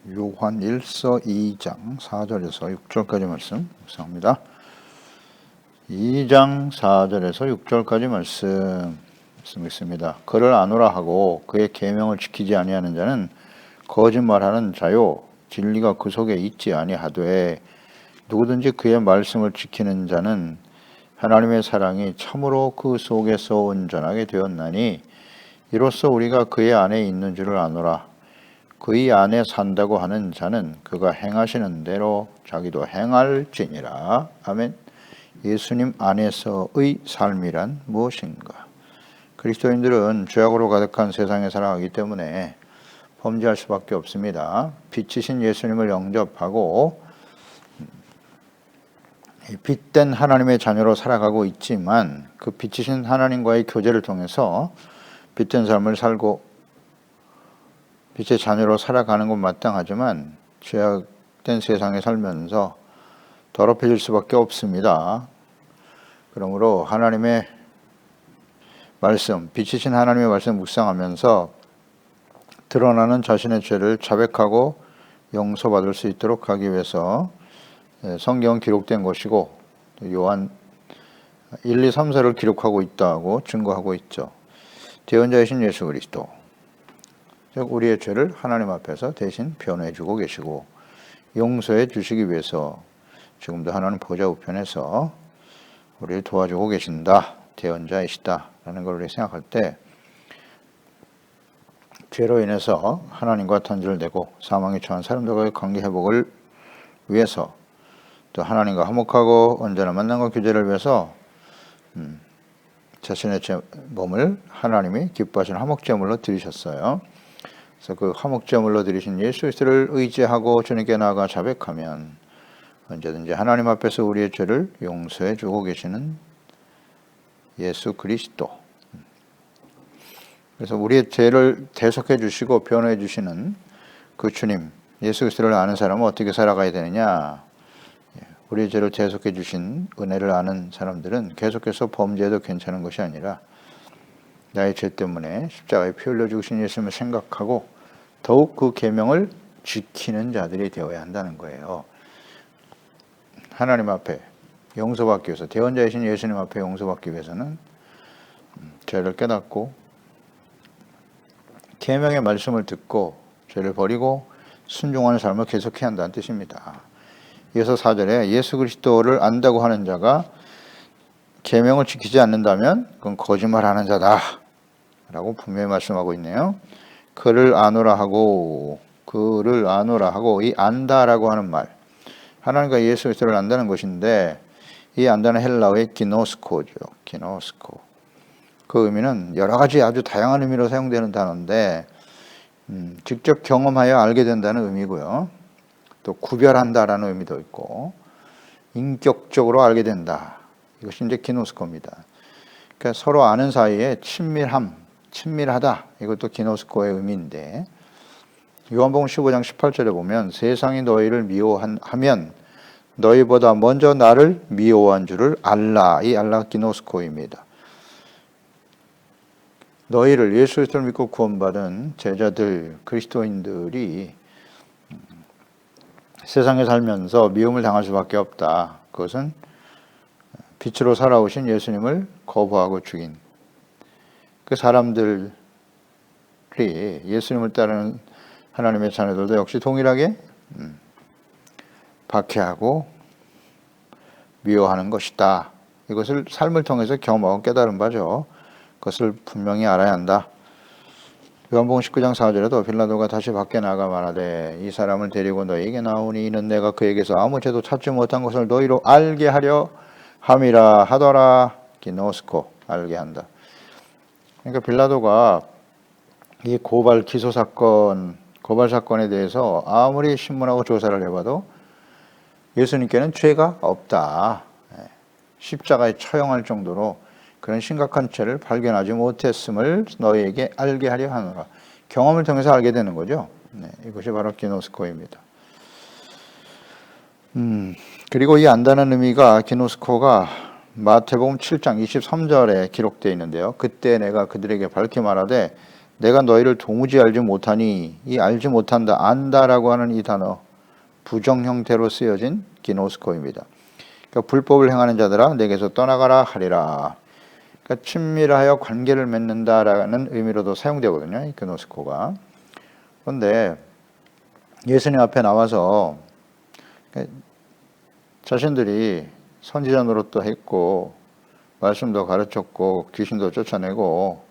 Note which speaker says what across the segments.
Speaker 1: 요한 1서 2장 4절에서 6절까지 말씀 묵상합니다. 2장 4절에서 6절까지 말씀 읽습니다. 그를 아노라 하고 그의 계명을 지키지 아니하는 자는 거짓말하는 자요 진리가 그 속에 있지 아니하되 누구든지 그의 말씀을 지키는 자는 하나님의 사랑이 참으로 그 속에서 온전하게 되었나니 이로써 우리가 그의 안에 있는 줄을 아노라. 그의 안에 산다고 하는 자는 그가 행하시는 대로 자기도 행할지니라. 아멘. 예수님 안에서의 삶이란 무엇인가? 그리스도인들은 죄악으로 가득한 세상에 살아가기 때문에 범죄할 수밖에 없습니다. 빛이신 예수님을 영접하고 빛된 하나님의 자녀로 살아가고 있지만 그 빛이신 하나님과의 교제를 통해서 빛된 삶을 살고 빛의 자녀로 살아가는 건 마땅하지만 죄악된 세상에 살면서 더럽혀질 수밖에 없습니다. 그러므로 하나님의 말씀, 빛이신 하나님의 말씀 묵상하면서 드러나는 자신의 죄를 자백하고 용서받을 수 있도록 하기 위해서 성경은 기록된 것이고 요한 1, 2, 3, 4를 기록하고 있다고 증거하고 있죠. 대언자이신 예수 그리스도, 즉 우리의 죄를 하나님 앞에서 대신 변호해 주고 계시고 용서해 주시기 위해서 지금도 하나님 보좌 우편에서 우리를 도와주고 계신다. 대언자이시다 라는 걸 우리 생각할 때 죄로 인해서 하나님과 단절되고 사망에 처한 사람들과의 관계 회복을 위해서 또 하나님과 화목하고 언제나 만남과 교제를 위해서 자신의 몸을 하나님이 기뻐하시는 화목제물로 드리셨어요. 그래서 그 화목제물로 드리신 예수 그리스도를 의지하고 주님께 나아가 자백하면 언제든지 하나님 앞에서 우리의 죄를 용서해 주고 계시는 예수 그리스도. 그래서 우리의 죄를 대속해 주시고 변호해 주시는 그 주님, 예수 그리스도를 아는 사람은 어떻게 살아가야 되느냐? 우리의 죄를 대속해 주신 은혜를 아는 사람들은 계속해서 범죄해도 괜찮은 것이 아니라 나의 죄 때문에 십자가에 피 흘려 죽으신 예수님을 생각하고 더욱 그 계명을 지키는 자들이 되어야 한다는 거예요. 하나님 앞에 용서받기 위해서, 대언자이신 예수님 앞에 용서받기 위해서는 죄를 깨닫고 계명의 말씀을 듣고 죄를 버리고 순종하는 삶을 계속해야 한다는 뜻입니다. 이어서 4절에 예수 그리스도를 안다고 하는 자가 계명을 지키지 않는다면 그건 거짓말하는 자다 라고 분명히 말씀하고 있네요. 그를 아노라 하고 이 안다라고 하는 말, 하나님과 예수 그리스도를 안다는 것인데 이 안다는 헬라어의 기노스코죠. 기노스코. 그 의미는 여러 가지 아주 다양한 의미로 사용되는 단어인데 직접 경험하여 알게 된다는 의미고요. 또 구별한다라는 의미도 있고 인격적으로 알게 된다. 이것이 이제 기노스코입니다. 그러니까 서로 아는 사이에 친밀하다. 이것도 기노스코의 의미인데 요한복음 15장 18절에 보면 세상이 너희를 미워하면 너희보다 먼저 나를 미워한 줄을 알라. 이 알라 기노스코입니다. 너희를 예수 그리스도를 믿고 구원받은 제자들, 그리스도인들이 세상에 살면서 미움을 당할 수밖에 없다. 그것은 빛으로 살아오신 예수님을 거부하고 죽인 그 사람들이 예수님을 따르는 하나님의 자녀들도 역시 동일하게 박해하고 미워하는 것이다. 이것을 삶을 통해서 경험하고 깨달은 바죠. 그것을 분명히 알아야 한다. 요한복음 19장 4절에도 빌라도가 다시 밖에 나가 말하되 이 사람을 데리고 너희에게 나오니 이는 내가 그에게서 아무 죄도 찾지 못한 것을 너희로 알게 하려 함이라 하더라. 기노스코, 알게 한다. 그러니까 빌라도가 이 고발 사건에 대해서 아무리 신문하고 조사를 해봐도 예수님께는 죄가 없다. 십자가에 처형할 정도로 그런 심각한 죄를 발견하지 못했음을 너희에게 알게 하려 하노라. 경험을 통해서 알게 되는 거죠. 이것이 바로 기노스코입니다. 그리고 이 안다는 의미가 기노스코가 마태복음 7장 23절에 기록되어 있는데요. 그때 내가 그들에게 밝히 말하되 내가 너희를 도무지 알지 못하니, 이 알지 못한다, 안다라고 하는 이 단어 부정 형태로 쓰여진 기노스코입니다. 그러니까 불법을 행하는 자들아 내게서 떠나가라 하리라. 그러니까 친밀하여 관계를 맺는다라는 의미로도 사용되거든요, 이 기노스코가. 그런데 예수님 앞에 나와서 자신들이 선지자 노릇도 했고 말씀도 가르쳤고 귀신도 쫓아내고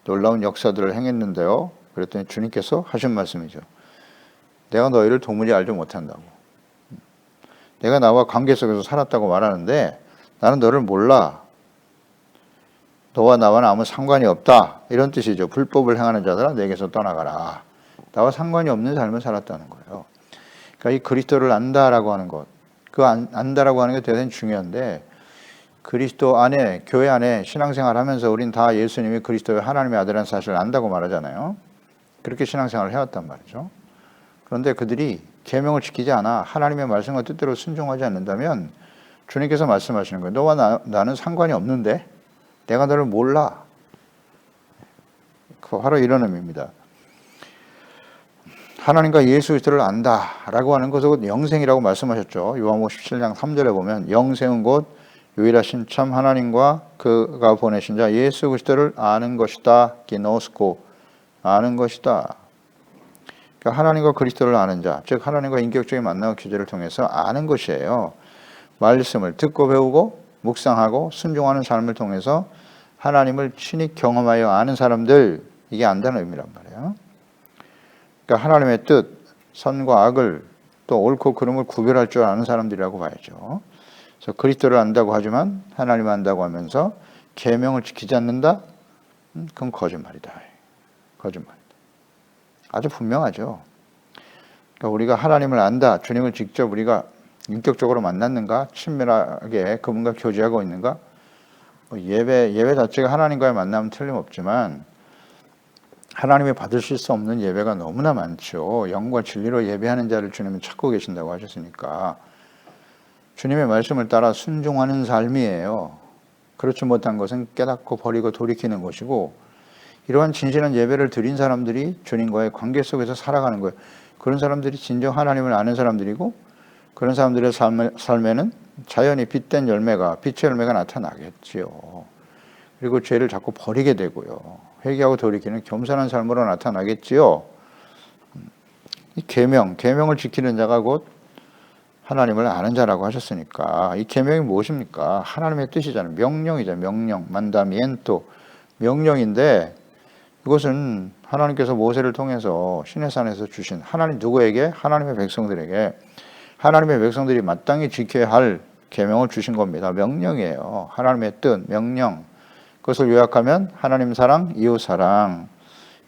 Speaker 1: 놀라운 역사들을 행했는데요. 그랬더니 주님께서 하신 말씀이죠. 내가 너희를 도무지 알지 못한다고. 내가 나와 관계 속에서 살았다고 말하는데 나는 너를 몰라. 너와 나와는 아무 상관이 없다. 이런 뜻이죠. 불법을 행하는 자들아 내게서 떠나가라. 나와 상관이 없는 삶을 살았다는 거예요. 그러니까 이 그리스도를 안다라고 하는 것, 그 안다라고 하는 게 대단히 중요한데 그리스도 안에, 교회 안에 신앙생활 하면서 우린 다 예수님이 그리스도의 하나님의 아들이라는 사실을 안다고 말하잖아요. 그렇게 신앙생활을 해왔단 말이죠. 그런데 그들이 계명을 지키지 않아 하나님의 말씀과 뜻대로 순종하지 않는다면 주님께서 말씀하시는 거예요. 너와 나는 상관이 없는데 내가 너를 몰라. 바로 이런 의미입니다. 하나님과 예수 그리스도를 안다라고 하는 것은 영생이라고 말씀하셨죠. 요한복음 17장 3절에 보면 영생은 곧 유일하신 참 하나님과 그가 보내신 자 예수 그리스도를 아는 것이다. 기노스코, 아는 것이다. 그러니까 하나님과 그리스도를 아는 자, 즉 하나님과 인격적인 만남과 교제를 통해서 아는 것이에요. 말씀을 듣고 배우고 묵상하고 순종하는 삶을 통해서 하나님을 친히 경험하여 아는 사람들, 이게 안다는 의미란 말이에요. 그러니까 하나님의 뜻, 선과 악을 또 옳고 그름을 구별할 줄 아는 사람들이라고 봐야죠. 그래서 그리스도를 안다고 하지만 하나님을 안다고 하면서 계명을 지키지 않는다? 그건 거짓말이다. 거짓말이다. 아주 분명하죠. 그러니까 우리가 하나님을 안다, 주님을 직접 우리가 인격적으로 만났는가, 친밀하게 그분과 교제하고 있는가, 예배 자체가 하나님과의 만남은 틀림없지만 하나님이 받으실 수 없는 예배가 너무나 많죠. 영과 진리로 예배하는 자를 주님은 찾고 계신다고 하셨으니까 주님의 말씀을 따라 순종하는 삶이에요. 그렇지 못한 것은 깨닫고 버리고 돌이키는 것이고, 이러한 진실한 예배를 드린 사람들이 주님과의 관계 속에서 살아가는 거예요. 그런 사람들이 진정 하나님을 아는 사람들이고, 그런 사람들의 삶에는 자연히 빛된 열매가, 빛의 열매가 나타나겠지요. 그리고 죄를 자꾸 버리게 되고요. 회개하고 돌이키는 겸손한 삶으로 나타나겠지요. 이 계명을 지키는 자가 곧 하나님을 아는 자라고 하셨으니까, 이 계명이 무엇입니까? 하나님의 뜻이잖아요. 명령이죠. 명령, 만다미엔토, 명령인데 이것은 하나님께서 모세를 통해서 시내산에서 주신, 하나님 누구에게? 하나님의 백성들에게, 하나님의 백성들이 마땅히 지켜야 할 계명을 주신 겁니다. 명령이에요. 하나님의 뜻, 명령. 그것을 요약하면 하나님 사랑, 이웃 사랑.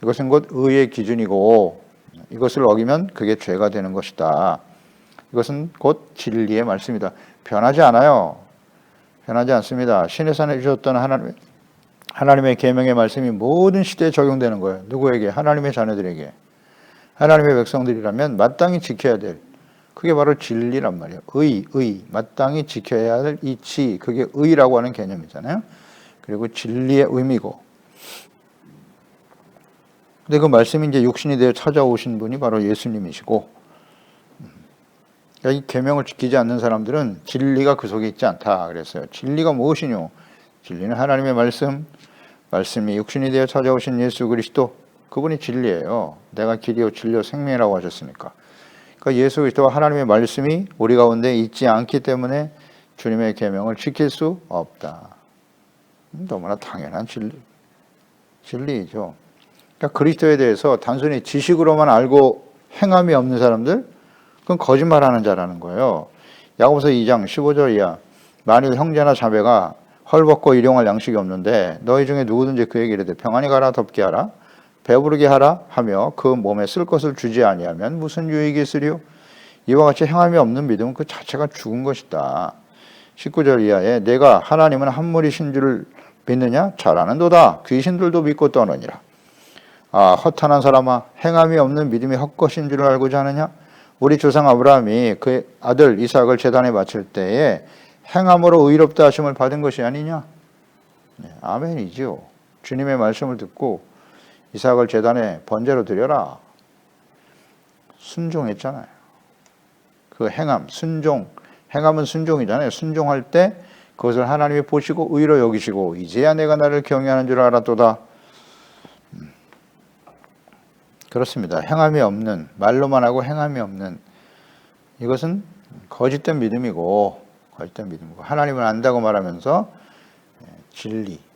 Speaker 1: 이것은 곧 의의 기준이고 이것을 어기면 그게 죄가 되는 것이다. 이것은 곧 진리의 말씀이다. 변하지 않아요. 변하지 않습니다. 시내산에 주셨던 하나님의 계명의 말씀이 모든 시대에 적용되는 거예요. 누구에게? 하나님의 자녀들에게. 하나님의 백성들이라면 마땅히 지켜야 될, 그게 바로 진리란 말이에요. 의, 마땅히 지켜야 할 이치, 그게 의라고 하는 개념이잖아요. 그리고 진리의 의미고. 근데 그 말씀이 이제 육신이 되어 찾아오신 분이 바로 예수님이시고, 이 계명을 지키지 않는 사람들은 진리가 그 속에 있지 않다 그랬어요. 진리가 무엇이뇨? 진리는 하나님의 말씀이 육신이 되어 찾아오신 예수 그리스도, 그분이 진리예요. 내가 길이요 진리요 생명이라고 하셨으니까. 그러니까 예수 그리스도와 하나님의 말씀이 우리 가운데 있지 않기 때문에 주님의 계명을 지킬 수 없다. 너무나 당연한 진리이죠. 그러니까 그리스도에 대해서 단순히 지식으로만 알고 행함이 없는 사람들, 그건 거짓말하는 자라는 거예요. 야고보서 2장 15절 이하, 만일 형제나 자매가 헐벗고 일용할 양식이 없는데 너희 중에 누구든지 그에게 이르되 평안히 가라, 덥게 하라, 배부르게 하라 하며 그 몸에 쓸 것을 주지 아니하면 무슨 유익이 있으리요? 이와 같이 행함이 없는 믿음은 그 자체가 죽은 것이다. 19절 이하에 내가 하나님은 한 무리신 줄을 믿느냐? 잘 아는도다. 귀신들도 믿고 떠느니라. 아, 허탄한 사람아, 행함이 없는 믿음이 헛것인 줄을 알고자 하느냐? 우리 조상 아브라함이 그 아들 이삭을 제단에 바칠 때에 행함으로 의롭다 하심을 받은 것이 아니냐? 네, 아멘이죠. 주님의 말씀을 듣고 이삭을 제단에 번제로 드려라. 순종했잖아요. 그 행함, 순종. 행함은 순종이잖아요. 순종할 때 그것을 하나님이 보시고 의로 여기시고 이제야 내가 나를 경외하는 줄 알았도다. 그렇습니다. 행함이 없는, 말로만 하고 행함이 없는 이것은 거짓된 믿음이고 하나님을 안다고 말하면서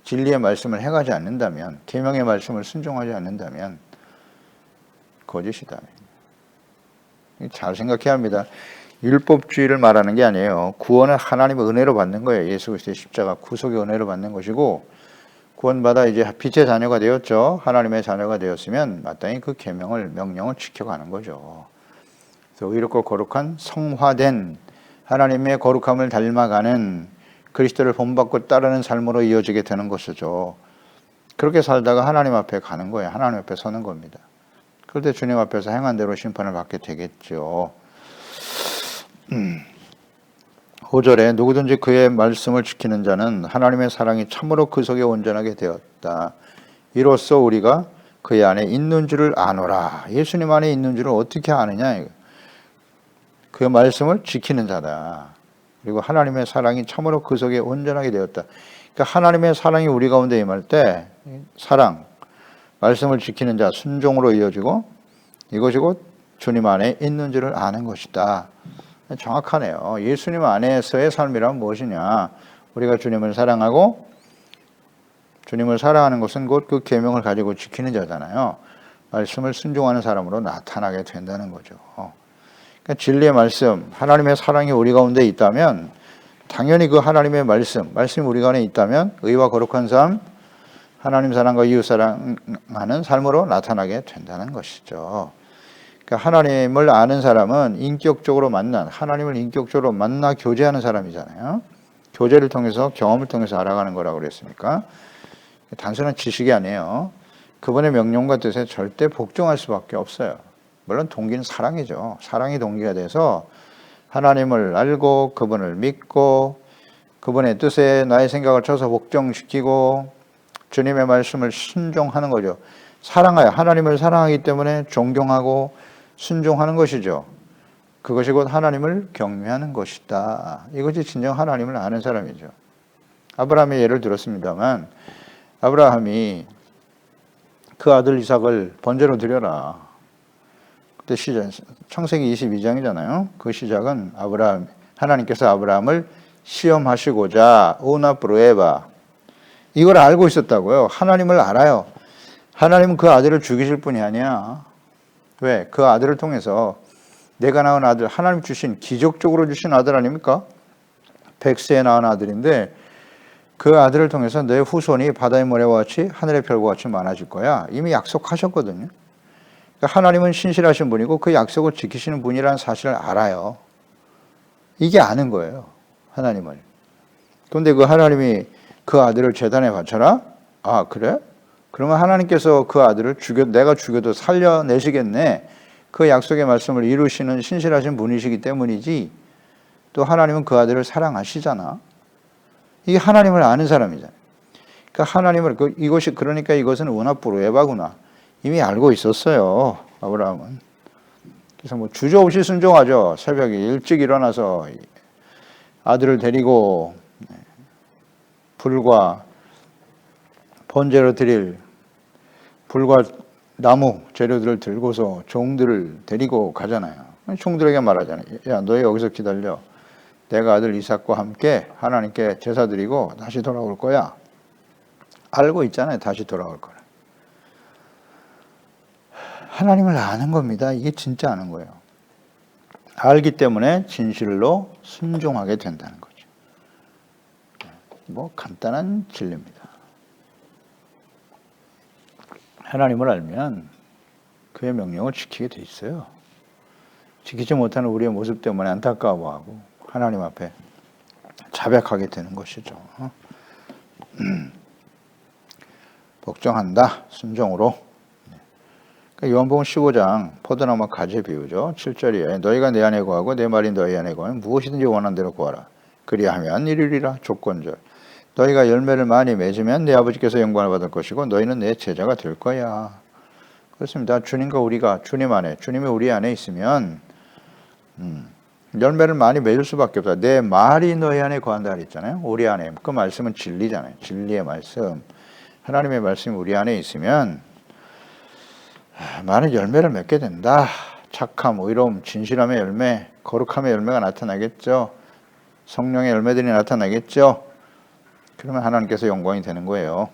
Speaker 1: 진리의 말씀을 행하지 않는다면, 계명의 말씀을 순종하지 않는다면 거짓이다. 잘 생각해야 합니다. 율법주의를 말하는 게 아니에요. 구원은 하나님의 은혜로 받는 거예요. 예수 그리스도의 십자가 구속의 은혜로 받는 것이고, 구원받아 이제 빛의 자녀가 되었죠. 하나님의 자녀가 되었으면 마땅히 그 명령을 지켜가는 거죠. 그래서 의롭고 거룩한 성화된 하나님의 거룩함을 닮아가는 그리스도를 본받고 따르는 삶으로 이어지게 되는 것이죠. 그렇게 살다가 하나님 앞에 가는 거예요. 하나님 앞에 서는 겁니다. 그럴 때 주님 앞에서 행한 대로 심판을 받게 되겠죠. 5절에 누구든지 그의 말씀을 지키는 자는 하나님의 사랑이 참으로 그 속에 온전하게 되었다. 이로써 우리가 그의 안에 있는 줄을 아노라. 예수님 안에 있는 줄을 어떻게 아느냐. 그 말씀을 지키는 자다. 그리고 하나님의 사랑이 참으로 그 속에 온전하게 되었다. 그러니까 하나님의 사랑이 우리 가운데 임할 때 사랑, 말씀을 지키는 자, 순종으로 이어지고 이것이 곧 주님 안에 있는 줄을 아는 것이다. 정확하네요. 예수님 안에서의 삶이란 무엇이냐? 우리가 주님을 사랑하고 주님을 사랑하는 것은 곧 그 계명을 가지고 지키는 자잖아요. 말씀을 순종하는 사람으로 나타나게 된다는 거죠. 그러니까 진리의 말씀, 하나님의 사랑이 우리 가운데 있다면 당연히 그 하나님의 말씀이 우리 가운데 있다면 의와 거룩한 삶, 하나님 사랑과 이웃 사랑하는 삶으로 나타나게 된다는 것이죠. 그러니까 하나님을 아는 사람은 하나님을 인격적으로 만나 교제하는 사람이잖아요. 교제를 통해서, 경험을 통해서 알아가는 거라고 그랬으니까 단순한 지식이 아니에요. 그분의 명령과 뜻에 절대 복종할 수밖에 없어요. 물론 동기는 사랑이죠. 사랑이 동기가 돼서 하나님을 알고 그분을 믿고 그분의 뜻에 나의 생각을 쳐서 복종시키고 주님의 말씀을 순종하는 거죠. 하나님을 사랑하기 때문에 존경하고 순종하는 것이죠. 그것이 곧 하나님을 경외하는 것이다. 이것이 진정 하나님을 아는 사람이죠. 아브라함의 예를 들었습니다만 아브라함이 그 아들 이삭을 번제로 드려라. 그때 창세기 22장이잖아요. 그 시작은 하나님께서 아브라함을 시험하시고자 오나 브루에바 이걸 알고 있었다고요. 하나님을 알아요. 하나님은 그 아들을 죽이실 분이 아니야. 왜? 그 아들을 통해서 내가 낳은 아들, 하나님 기적적으로 주신 아들 아닙니까? 100세에 낳은 아들인데 그 아들을 통해서 내 후손이 바다의 모래와 같이 하늘의 별과 같이 많아질 거야. 이미 약속하셨거든요. 그러니까 하나님은 신실하신 분이고 그 약속을 지키시는 분이라는 사실을 알아요. 이게 아는 거예요. 하나님을. 그런데 그 하나님이 그 아들을 제단에 바쳐라? 아, 그래? 그러면 하나님께서 그 아들을 내가 죽여도 살려내시겠네. 그 약속의 말씀을 이루시는 신실하신 분이시기 때문이지. 또 하나님은 그 아들을 사랑하시잖아. 이게 하나님을 아는 사람이잖아요. 그러니까 그러니까 이것은 우나뿌르에바구나. 이미 알고 있었어요. 아브라함은. 그래서 주저없이 순종하죠. 새벽에 일찍 일어나서 아들을 데리고 불과 번제로 드릴 불과 나무 재료들을 들고서 종들을 데리고 가잖아요. 종들에게 말하잖아요. 야, 너희 여기서 기다려. 내가 아들 이삭과 함께 하나님께 제사 드리고 다시 돌아올 거야. 알고 있잖아요. 다시 돌아올 거라. 하나님을 아는 겁니다. 이게 진짜 아는 거예요. 알기 때문에 진실로 순종하게 된다는 거죠. 간단한 진리입니다. 하나님을 알면 그의 명령을 지키게 돼 있어요. 지키지 못하는 우리의 모습 때문에 안타까워하고 하나님 앞에 자백하게 되는 것이죠. 복종한다. 순종으로. 요한복음 15장 포도나무 가지 비유죠. 7절이에요. 너희가 내 안에 거하고 내 말이 너희 안에 거하면 무엇이든지 원하는 대로 구하라. 그리하면 이루리라. 조건절. 너희가 열매를 많이 맺으면 내 아버지께서 영광을 받을 것이고 너희는 내 제자가 될 거야. 그렇습니다. 주님과 우리가 주님 안에, 주님이 우리 안에 있으면 열매를 많이 맺을 수밖에 없다. 내 말이 너희 안에 거한다 그랬잖아요. 우리 안에. 그 말씀은 진리잖아요. 진리의 말씀. 하나님의 말씀이 우리 안에 있으면 많은 열매를 맺게 된다. 착함, 의로움, 진실함의 열매, 거룩함의 열매가 나타나겠죠. 성령의 열매들이 나타나겠죠. 그러면 하나님께서 영광이 되는 거예요.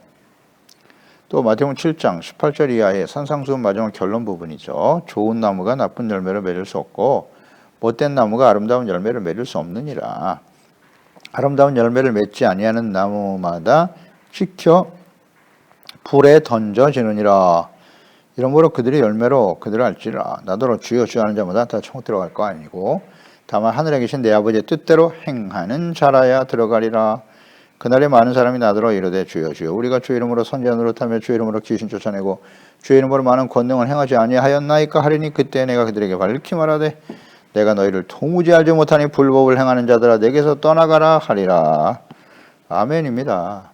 Speaker 1: 또 마태복음 7장 18절 이하의 산상수훈 마지막 결론 부분이죠. 좋은 나무가 나쁜 열매를 맺을 수 없고 못된 나무가 아름다운 열매를 맺을 수 없느니라. 아름다운 열매를 맺지 아니하는 나무마다 찍혀 불에 던져지느니라. 이러므로 그들의 열매로 그들을 알지라. 나더러 주여 주여 하는 자마다 다 천국 들어갈 거 아니고 다만 하늘에 계신 내 아버지의 뜻대로 행하는 자라야 들어가리라. 그날에 많은 사람이 나더러 이르되 주여 주여 우리가 주의 이름으로 선지자 노릇하며 주의 이름으로 귀신 쫓아내고 주의 이름으로 많은 권능을 행하지 아니하였나이까 하리니 그때 내가 그들에게 밝히 말하되 내가 너희를 도무지 알지 못하니 불법을 행하는 자들아 내게서 떠나가라 하리라. 아멘입니다.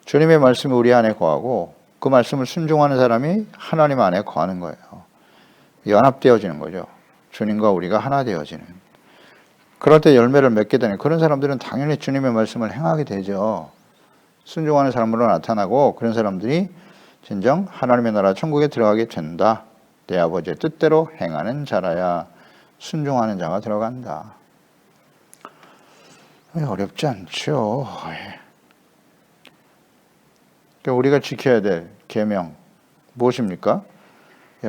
Speaker 1: 주님의 말씀이 우리 안에 거하고 그 말씀을 순종하는 사람이 하나님 안에 거하는 거예요. 연합되어지는 거죠. 주님과 우리가 하나 되어지는. 그럴 때 열매를 맺게 되는 그런 사람들은 당연히 주님의 말씀을 행하게 되죠. 순종하는 사람으로 나타나고 그런 사람들이 진정 하나님의 나라 천국에 들어가게 된다. 내 아버지의 뜻대로 행하는 자라야 순종하는 자가 들어간다. 어렵지 않죠. 우리가 지켜야 될 계명 무엇입니까?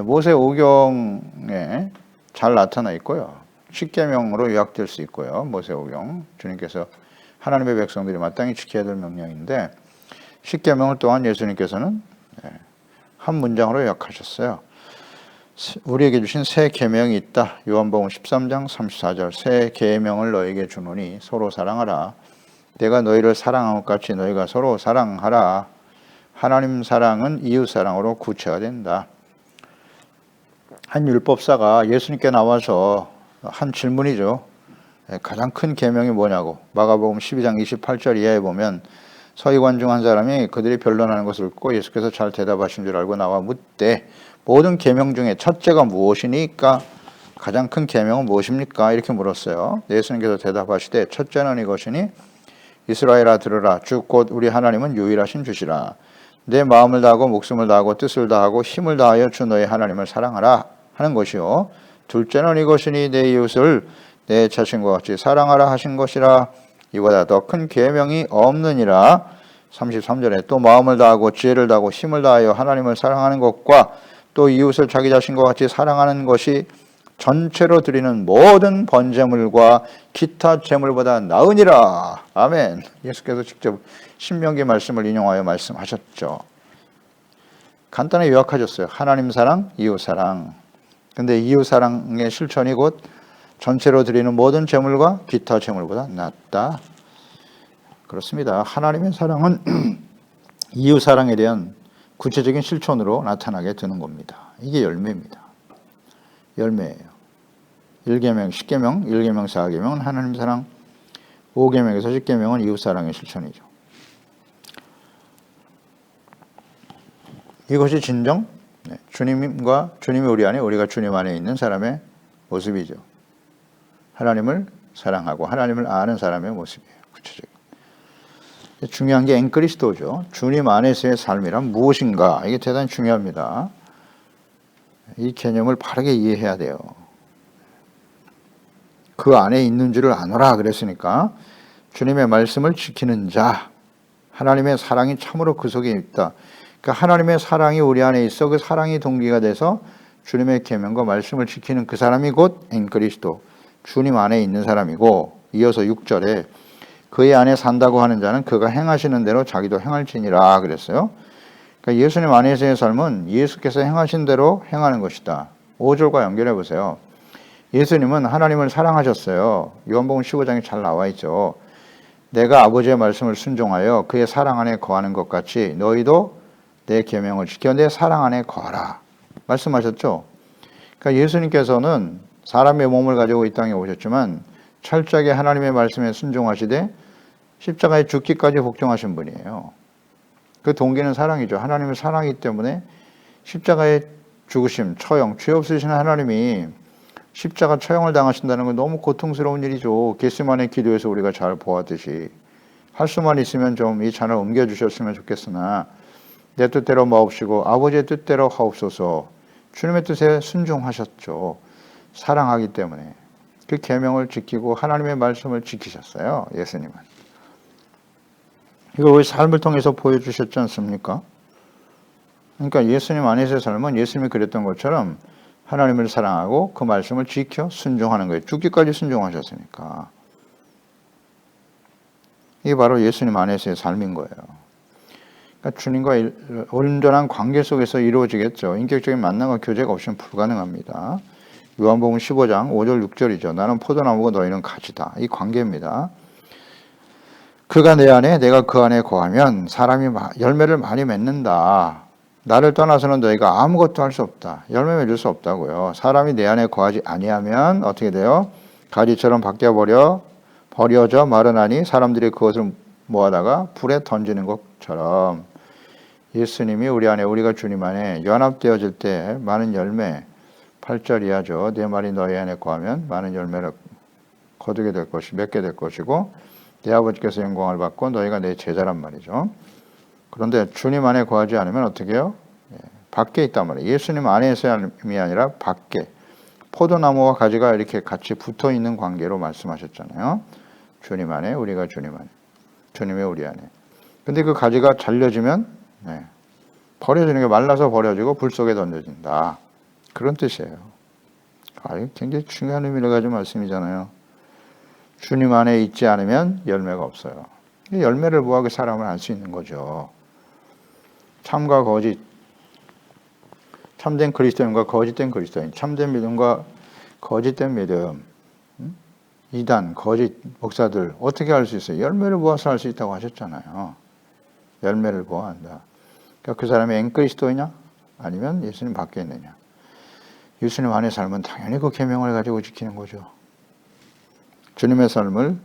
Speaker 1: 모세 오경에 잘 나타나 있고요. 십계명으로 요약될 수 있고요. 모세 오경 주님께서 하나님의 백성들이 마땅히 지켜야 될 명령인데 십계명을 또한 예수님께서는 한 문장으로 요약하셨어요. 우리에게 주신 새 계명이 있다. 요한복음 13장 34절 새 계명을 너에게 주노니 서로 사랑하라. 내가 너희를 사랑한 것 같이 너희가 서로 사랑하라. 하나님 사랑은 이웃 사랑으로 구체가 된다. 한 율법사가 예수님께 나와서 한 질문이죠. 가장 큰 계명이 뭐냐고. 마가복음 12장 28절 이하에 보면 서기관 중 한 사람이 그들이 변론하는 것을 듣고 예수께서 잘 대답하신 줄 알고 나와 묻되 모든 계명 중에 첫째가 무엇이니까? 가장 큰 계명은 무엇입니까? 이렇게 물었어요. 예수님께서 대답하시되 첫째는 이것이니 이스라엘아 들으라. 주 곧 우리 하나님은 유일하신 주시라. 내 마음을 다하고 목숨을 다하고 뜻을 다하고 힘을 다하여 주 너의 하나님을 사랑하라 하는 것이요. 둘째는 이것이니 내 이웃을 내 자신과 같이 사랑하라 하신 것이라. 이보다 더 큰 계명이 없느니라. 33절에 또 마음을 다하고 지혜를 다하고 힘을 다하여 하나님을 사랑하는 것과 또 이웃을 자기 자신과 같이 사랑하는 것이 전체로 드리는 모든 번제물과 기타 제물보다 나으니라. 아멘. 예수께서 직접 신명기 말씀을 인용하여 말씀하셨죠. 간단히 요약하셨어요. 하나님 사랑, 이웃 사랑. 근데 이웃 사랑의 실천이 곧 전체로 드리는 모든 제물과 기타 제물보다 낫다. 그렇습니다. 하나님의 사랑은 이웃 사랑에 대한 구체적인 실천으로 나타나게 되는 겁니다. 이게 열매입니다. 열매예요. 1계명, 10계명, 1계명, 4계명은 하나님 사랑, 5계명에서 10계명은 이웃 사랑의 실천이죠. 이것이 진정 주님과 주님이 우리 안에 우리가 주님 안에 있는 사람의 모습이죠. 하나님을 사랑하고 하나님을 아는 사람의 모습이에요. 구체적인. 중요한 게 엔그리스도죠. 주님 안에서의 삶이란 무엇인가? 이게 대단히 중요합니다. 이 개념을 바르게 이해해야 돼요. 그 안에 있는 줄을 아노라 그랬으니까 주님의 말씀을 지키는 자, 하나님의 사랑이 참으로 그 속에 있다. 그러니까 하나님의 사랑이 우리 안에 있어 그 사랑이 동기가 돼서 주님의 계명과 말씀을 지키는 그 사람이 곧 엔그리스도, 주님 안에 있는 사람이고, 이어서 6절에 그의 안에 산다고 하는 자는 그가 행하시는 대로 자기도 행할지니라 그랬어요. 그러니까 예수님 안에서의 삶은 예수께서 행하신 대로 행하는 것이다. 5절과 연결해 보세요. 예수님은 하나님을 사랑하셨어요. 요한복음 15장에 잘 나와 있죠. 내가 아버지의 말씀을 순종하여 그의 사랑 안에 거하는 것 같이 너희도 내 계명을 지켜 내 사랑 안에 거하라 말씀하셨죠. 그러니까 예수님께서는 사람의 몸을 가지고 이 땅에 오셨지만 철저하게 하나님의 말씀에 순종하시되 십자가에 죽기까지 복종하신 분이에요. 그 동기는 사랑이죠. 하나님의 사랑이기 때문에 십자가에 죽으심, 처형, 죄 없으신 하나님이 십자가 처형을 당하신다는 건 너무 고통스러운 일이죠. 겟세마네 기도에서 우리가 잘 보았듯이 할 수만 있으면 좀 이 잔을 옮겨주셨으면 좋겠으나 내 뜻대로 마옵시고 아버지의 뜻대로 하옵소서. 주님의 뜻에 순종하셨죠. 사랑하기 때문에 그 계명을 지키고 하나님의 말씀을 지키셨어요. 예수님은. 이걸 우리 삶을 통해서 보여주셨지 않습니까? 그러니까 예수님 안에서의 삶은 예수님이 그랬던 것처럼 하나님을 사랑하고 그 말씀을 지켜 순종하는 거예요. 죽기까지 순종하셨으니까. 이게 바로 예수님 안에서의 삶인 거예요. 그러니까 주님과 온전한 관계 속에서 이루어지겠죠. 인격적인 만남과 교제가 없이는 불가능합니다. 요한복음 15장 5절 6절이죠. 나는 포도나무고 너희는 가지다. 이 관계입니다. 그가 내 안에 내가 그 안에 거하면 사람이 열매를 많이 맺는다. 나를 떠나서는 너희가 아무것도 할 수 없다. 열매 맺을 수 없다고요. 사람이 내 안에 거하지 아니하면 어떻게 돼요? 가지처럼 버려져 마르나니 사람들이 그것을 모아다가 불에 던지는 것처럼 예수님이 우리 안에 우리가 주님 안에 연합되어질 때 많은 열매 8절 이하죠. 내 말이 너희 안에 거하면 많은 열매를 거두게 될 것이 맺게 될 것이고 내 아버지께서 영광을 받고 너희가 내 제자란 말이죠. 그런데 주님 안에 거하지 않으면 어떻게 해요? 밖에 있단 말이에요. 예수님 안에서이 아니라 밖에. 포도나무와 가지가 이렇게 같이 붙어 있는 관계로 말씀하셨잖아요. 주님 안에, 우리가 주님 안에. 주님의 우리 안에. 근데 그 가지가 잘려지면 버려지는 게 말라서 버려지고 불 속에 던져진다. 그런 뜻이에요. 굉장히 중요한 의미를 가진 말씀이잖아요. 주님 안에 있지 않으면 열매가 없어요. 열매를 보하게 사람을 알 수 있는 거죠. 참과 거짓, 참된 그리스도인과 거짓된 그리스도인, 참된 믿음과 거짓된 믿음, 이단, 거짓 목사들 어떻게 알 수 있어요? 열매를 보아서 알 수 있다고 하셨잖아요. 열매를 보아야 한다. 그러니까 그 사람이 앵그리스도이냐 아니면 예수님 밖에 있느냐. 예수님 안에 삶은 당연히 그 계명을 가지고 지키는 거죠. 주님의 삶을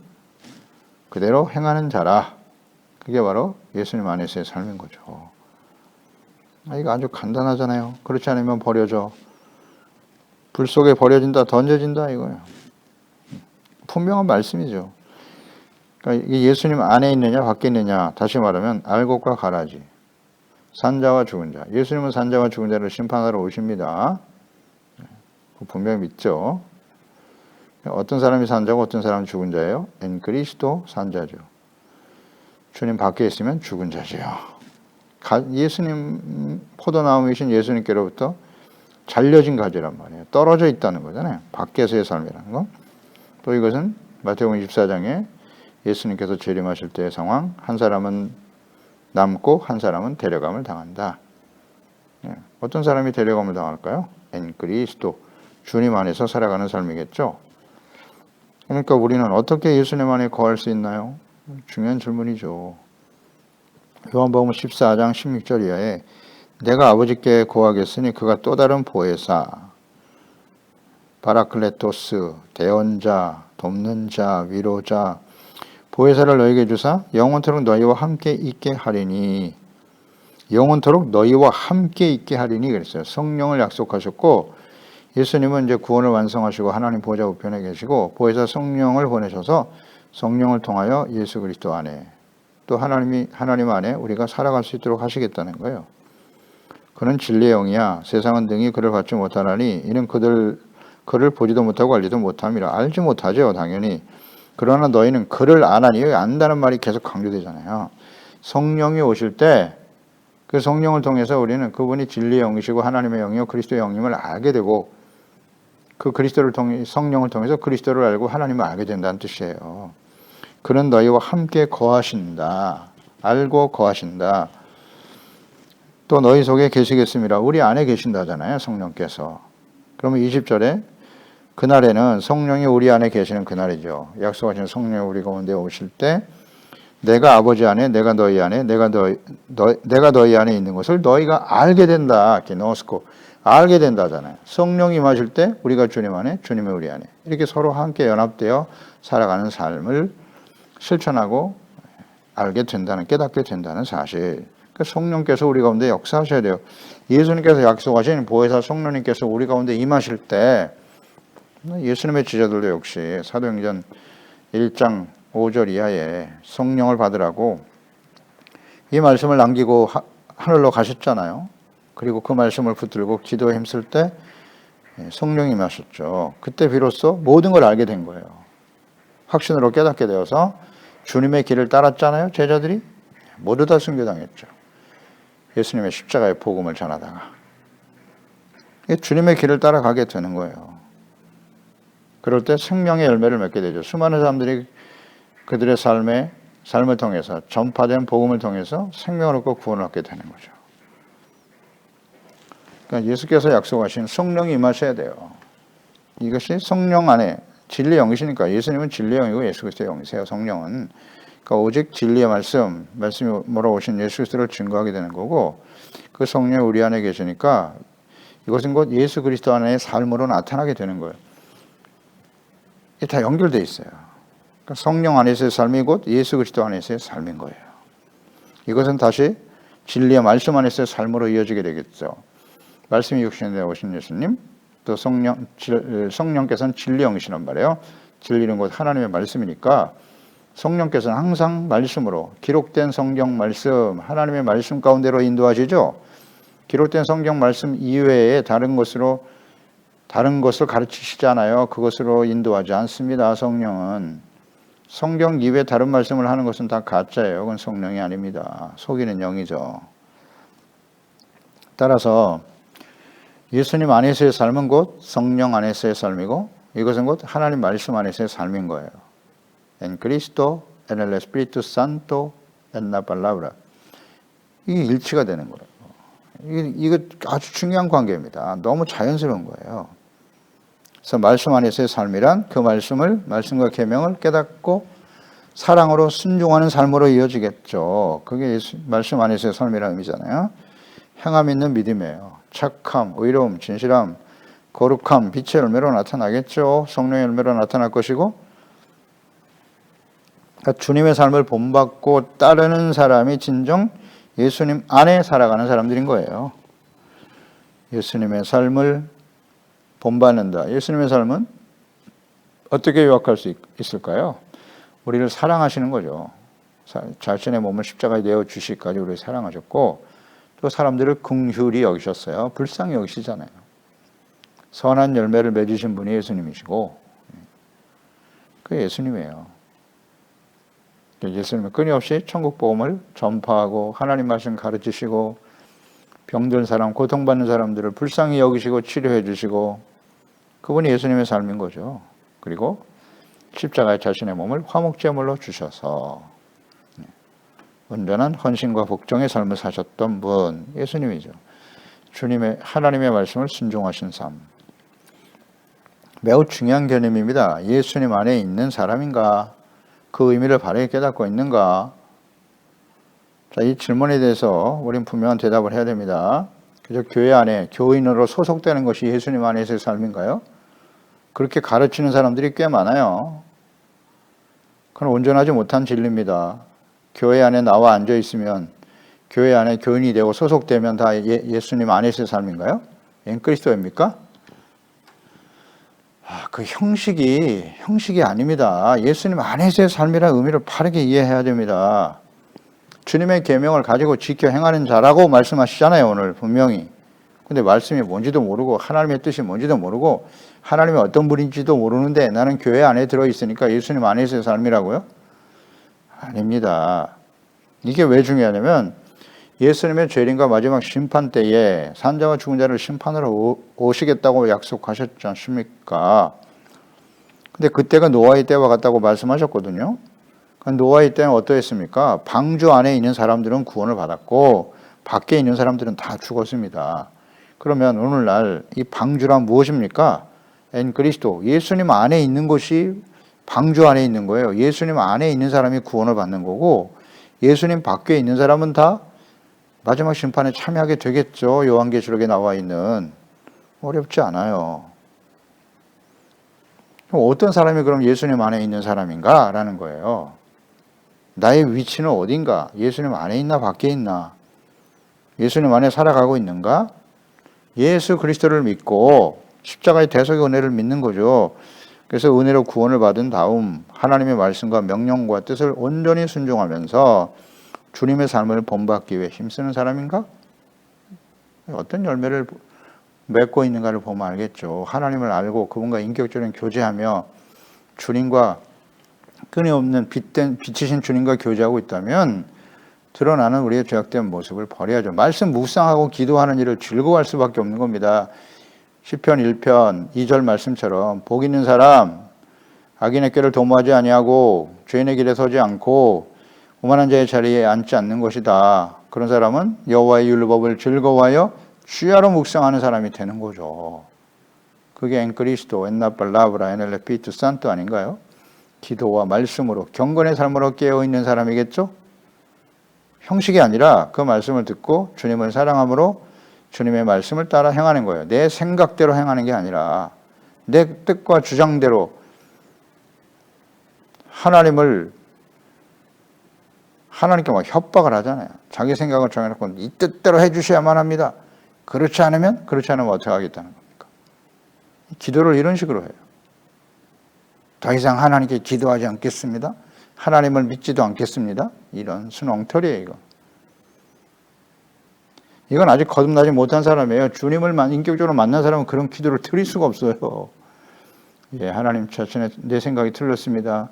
Speaker 1: 그대로 행하는 자라. 그게 바로 예수님 안에서의 삶인 거죠. 이거 아주 간단하잖아요. 그렇지 않으면 버려져. 불 속에 버려진다, 던져진다 이거예요. 분명한 말씀이죠. 그러니까 이게 예수님 안에 있느냐 밖에 있느냐 다시 말하면 알곡과 가라지. 산자와 죽은 자. 예수님은 산자와 죽은 자를 심판하러 오십니다. 분명히 믿죠. 어떤 사람이 산자고 어떤 사람은 죽은 자예요? 그리스도 산자죠. 주님 밖에 있으면 죽은 자지요. 예수님 포도나무이신 예수님께로부터 잘려진 가지란 말이에요. 떨어져 있다는 거잖아요. 밖에서의 삶이라는 거. 또 이것은 마태복음 24장에 예수님께서 재림하실 때의 상황. 한 사람은 남고 한 사람은 데려감을 당한다. 어떤 사람이 데려감을 당할까요? 그리스도 주님 안에서 살아가는 삶이겠죠. 그러니까 우리는 어떻게 예수님 안에 거할 수 있나요? 중요한 질문이죠. 요한복음 14장 16절 이하에 내가 아버지께 고하겠으니 그가 또 다른 보혜사 바라클레토스 대언자 돕는 자 위로자 보혜사를 너희에게 주사 영원토록 너희와 함께 있게 하리니 영원토록 너희와 함께 있게 하리니 그랬어요. 성령을 약속하셨고 예수님은 이제 구원을 완성하시고 하나님 보좌 우편에 계시고 보혜사 성령을 보내셔서 성령을 통하여 예수 그리스도 안에 또 하나님 안에 우리가 살아갈 수 있도록 하시겠다는 거예요. 그는 진리의 영이야. 세상은 등이 그를 받지 못하나니 이는 그를 보지도 못하고 알지도 못함이라. 알지 못하죠, 당연히. 그러나 너희는 그를 아나니. 안다는 말이 계속 강조되잖아요. 성령이 오실 때 그 성령을 통해서 우리는 그분이 진리의 영이시고 하나님의 영이요 그리스도의 영임을 알게 되고 그 성령을 통해서 그리스도를 알고 하나님을 알게 된다는 뜻이에요. 그는 너희와 함께 거하신다. 알고 거하신다. 또 너희 속에 계시겠습니다. 우리 안에 계신다잖아요. 성령께서. 그러면 20절에 그날에는 성령이 우리 안에 계시는 그날이죠. 약속하신 성령이 우리 가운데 오실 때 내가 아버지 안에 내가 너희 안에 내가 너희 안에 있는 것을 너희가 알게 된다. 기노스코. 알게 된다잖아요. 성령이 임하실 때 우리가 주님 안에 주님이 우리 안에 이렇게 서로 함께 연합되어 살아가는 삶을 실천하고 알게 된다는 깨닫게 된다는 사실. 그러니까 성령께서 우리 가운데 역사하셔야 돼요. 예수님께서 약속하신 보혜사 성령님께서 우리 가운데 임하실 때 예수님의 지자들도 역시 사도행전 1장 5절 이하에 성령을 받으라고 이 말씀을 남기고 하늘로 가셨잖아요. 그리고 그 말씀을 붙들고 기도에 힘쓸 때 성령이 임하셨죠. 그때 비로소 모든 걸 알게 된 거예요. 확신으로 깨닫게 되어서 주님의 길을 따랐잖아요. 제자들이 모두 다 순교당했죠. 예수님의 십자가의 복음을 전하다가 주님의 길을 따라가게 되는 거예요. 그럴 때 생명의 열매를 맺게 되죠. 수많은 사람들이 그들의 삶을 통해서 전파된 복음을 통해서 생명을 얻고 구원을 얻게 되는 거죠. 그러니까 예수께서 약속하신 성령이 임하셔야 돼요. 이것이 성령 안에 진리의 영이시니까 예수님은 진리의 영이고 예수 그리스도의 영이세요. 성령은. 그러니까 오직 진리의 말씀이 몰아오신 예수 그리스도를 증거하게 되는 거고 그 성령이 우리 안에 계시니까 이것은 곧 예수 그리스도 안의 삶으로 나타나게 되는 거예요. 이게 다 연결되어 있어요. 그러니까 성령 안에서의 삶이 곧 예수 그리스도 안에서의 삶인 거예요. 이것은 다시 진리의 말씀 안에서의 삶으로 이어지게 되겠죠. 말씀이 육신에 오신 예수님, 또 성령께서는 진리 영이시란 말이에요. 진리는 곧 하나님의 말씀이니까 성령께서는 항상 말씀으로 기록된 성경 말씀, 하나님의 말씀 가운데로 인도하시죠. 기록된 성경 말씀 이외에 다른 것을 가르치시잖아요. 그것으로 인도하지 않습니다. 성령은. 성경 이외에 다른 말씀을 하는 것은 다 가짜예요. 그건 성령이 아닙니다. 속이는 영이죠. 따라서 예수님 안에서의 삶은 곧 성령 안에서의 삶이고 이것은 곧 하나님 말씀 안에서의 삶인 거예요. En Cristo, en el Espíritu Santo, en la palabra. 이게 일치가 되는 거예요. 이거 아주 중요한 관계입니다. 너무 자연스러운 거예요. 그래서 말씀 안에서의 삶이란 그 말씀과 계명을 깨닫고 사랑으로 순종하는 삶으로 이어지겠죠. 그게 말씀 안에서의 삶이라는 의미잖아요. 행함 있는 믿음이에요. 착함, 의로움, 진실함, 거룩함, 빛의 열매로 나타나겠죠. 성령의 열매로 나타날 것이고 그러니까 주님의 삶을 본받고 따르는 사람이 진정 예수님 안에 살아가는 사람들인 거예요. 예수님의 삶을 본받는다. 예수님의 삶은 어떻게 요약할 수 있을까요? 우리를 사랑하시는 거죠. 자신의 몸을 십자가에 내어 주시기까지 우리를 사랑하셨고 또 사람들을 긍휼히 여기셨어요. 불쌍히 여기시잖아요. 선한 열매를 맺으신 분이 예수님이시고 그 예수님이에요. 예수님은 끊임없이 천국 복음을 전파하고 하나님 말씀 가르치시고 병든 사람, 고통받는 사람들을 불쌍히 여기시고 치료해 주시고 그분이 예수님의 삶인 거죠. 그리고 십자가에 자신의 몸을 화목제물로 주셔서 온전한 헌신과 복종의 삶을 사셨던 분, 예수님이죠. 하나님의 말씀을 순종하신 삶. 매우 중요한 개념입니다. 예수님 안에 있는 사람인가? 그 의미를 바르게 깨닫고 있는가? 자, 이 질문에 대해서 우리는 분명한 대답을 해야 됩니다. 그저 교회 안에 교인으로 소속되는 것이 예수님 안에서의 삶인가요? 그렇게 가르치는 사람들이 꽤 많아요. 그건 온전하지 못한 진리입니다. 교회 안에 나와 앉아 있으면 교회 안에 교인이 되고 소속되면 다 예수님 안에서의 삶인가요? 그리스도입니까? 그 형식이 아닙니다. 예수님 안에서의 삶이라는 의미를 바르게 이해해야 됩니다. 주님의 계명을 가지고 지켜 행하는 자라고 말씀하시잖아요, 오늘 분명히. 근데 말씀이 뭔지도 모르고 하나님의 뜻이 뭔지도 모르고 하나님이 어떤 분인지도 모르는데 나는 교회 안에 들어있으니까 예수님 안에서의 삶이라고요? 아닙니다. 이게 왜 중요하냐면 예수님의 재림과 마지막 심판 때에 산자와 죽은 자를 심판하러 오시겠다고 약속하셨지 않습니까? 근데 그때가 노아의 때와 같다고 말씀하셨거든요. 노아의 때는 어떠했습니까? 방주 안에 있는 사람들은 구원을 받았고 밖에 있는 사람들은 다 죽었습니다. 그러면 오늘날 이 방주란 무엇입니까? 그리스도, 예수님 안에 있는 것이 방주 안에 있는 거예요. 예수님 안에 있는 사람이 구원을 받는 거고 예수님 밖에 있는 사람은 다 마지막 심판에 참여하게 되겠죠. 요한계시록에 나와 있는. 어렵지 않아요. 그럼 어떤 사람이 그럼 예수님 안에 있는 사람인가? 라는 거예요. 나의 위치는 어딘가? 예수님 안에 있나 밖에 있나? 예수님 안에 살아가고 있는가? 예수 그리스도를 믿고 십자가의 대속의 은혜를 믿는 거죠. 그래서 은혜로 구원을 받은 다음 하나님의 말씀과 명령과 뜻을 온전히 순종하면서 주님의 삶을 본받기 위해 힘쓰는 사람인가? 어떤 열매를 맺고 있는가를 보면 알겠죠. 하나님을 알고 그분과 인격적인 교제하며 주님과 끊임없는 빛이신 주님과 교제하고 있다면 드러나는 우리의 죄악된 모습을 버려야죠. 말씀 묵상하고 기도하는 일을 즐거워할 수밖에 없는 겁니다. 시편 1편 2절 말씀처럼 복 있는 사람 악인의 꾀를 도모하지 아니하고 죄인의 길에 서지 않고 오만한 자의 자리에 앉지 않는 것이다. 그런 사람은 여호와의 율법을 즐거워하여 주야로 묵상하는 사람이 되는 거죠. 그게 엔크리스도 엔나팔라브라 에넬레피투 산토 아닌가요? 기도와 말씀으로 경건의 삶으로 깨어있는 사람이겠죠? 형식이 아니라 그 말씀을 듣고 주님을 사랑함으로 주님의 말씀을 따라 행하는 거예요. 내 생각대로 행하는 게 아니라 내 뜻과 주장대로 하나님께 막 협박을 하잖아요. 자기 생각을 정해놓고 이 뜻대로 해주셔야만 합니다. 그렇지 않으면 어떻게 하겠다는 겁니까? 기도를 이런 식으로 해요. 더 이상 하나님께 기도하지 않겠습니다. 하나님을 믿지도 않겠습니다. 이런 순엉터리예요, 이건 아직 거듭나지 못한 사람이에요. 주님을 인격적으로 만난 사람은 그런 기도를 드릴 수가 없어요. 예, 하나님 자신의 내 생각이 틀렸습니다.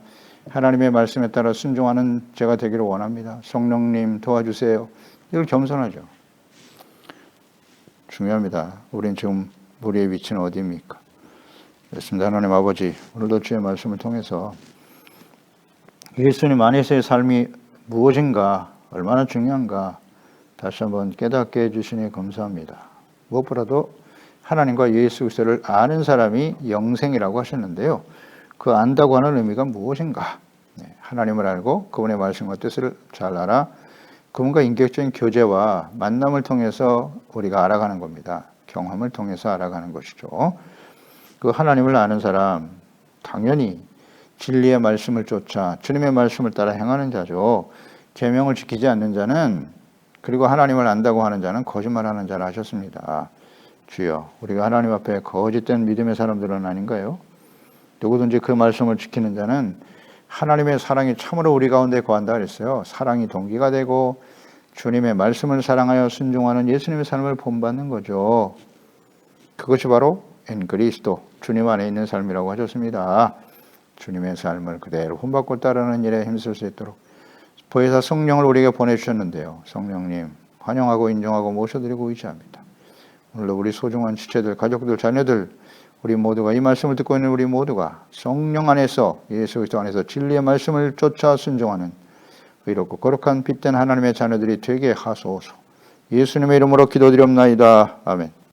Speaker 1: 하나님의 말씀에 따라 순종하는 제가 되기를 원합니다. 성령님 도와주세요. 이걸 겸손하죠. 중요합니다. 우린 지금 우리의 위치는 어디입니까? 그렇습니다. 하나님 아버지, 오늘도 주의 말씀을 통해서 예수님 안에서의 삶이 무엇인가, 얼마나 중요한가 다시 한번 깨닫게 해주시니 감사합니다. 무엇보다도 하나님과 예수 그리스도를 아는 사람이 영생이라고 하셨는데요. 그 안다고 하는 의미가 무엇인가? 하나님을 알고 그분의 말씀과 뜻을 잘 알아 그분과 인격적인 교제와 만남을 통해서 우리가 알아가는 겁니다. 경험을 통해서 알아가는 것이죠. 그 하나님을 아는 사람, 당연히 진리의 말씀을 쫓아 주님의 말씀을 따라 행하는 자죠. 계명을 지키지 않는 자는, 그리고 하나님을 안다고 하는 자는 거짓말하는 자라 하셨습니다. 주여, 우리가 하나님 앞에 거짓된 믿음의 사람들은 아닌가요? 누구든지 그 말씀을 지키는 자는 하나님의 사랑이 참으로 우리 가운데 거한다 그랬어요. 사랑이 동기가 되고 주님의 말씀을 사랑하여 순종하는 예수님의 삶을 본받는 거죠. 그것이 바로 엔그리스도, 주님 안에 있는 삶이라고 하셨습니다. 주님의 삶을 그대로 본받고 따르는 일에 힘쓸 수 있도록 보혜사 성령을 우리에게 보내주셨는데요. 성령님 환영하고 인정하고 모셔드리고 의지합니다. 오늘도 우리 소중한 지체들, 가족들, 자녀들, 우리 모두가 이 말씀을 듣고 있는 우리 모두가 성령 안에서, 예수 그리스도 안에서 진리의 말씀을 쫓아 순종하는 의롭고 거룩한 빛된 하나님의 자녀들이 되게 하소서. 예수님의 이름으로 기도드리옵나이다. 아멘.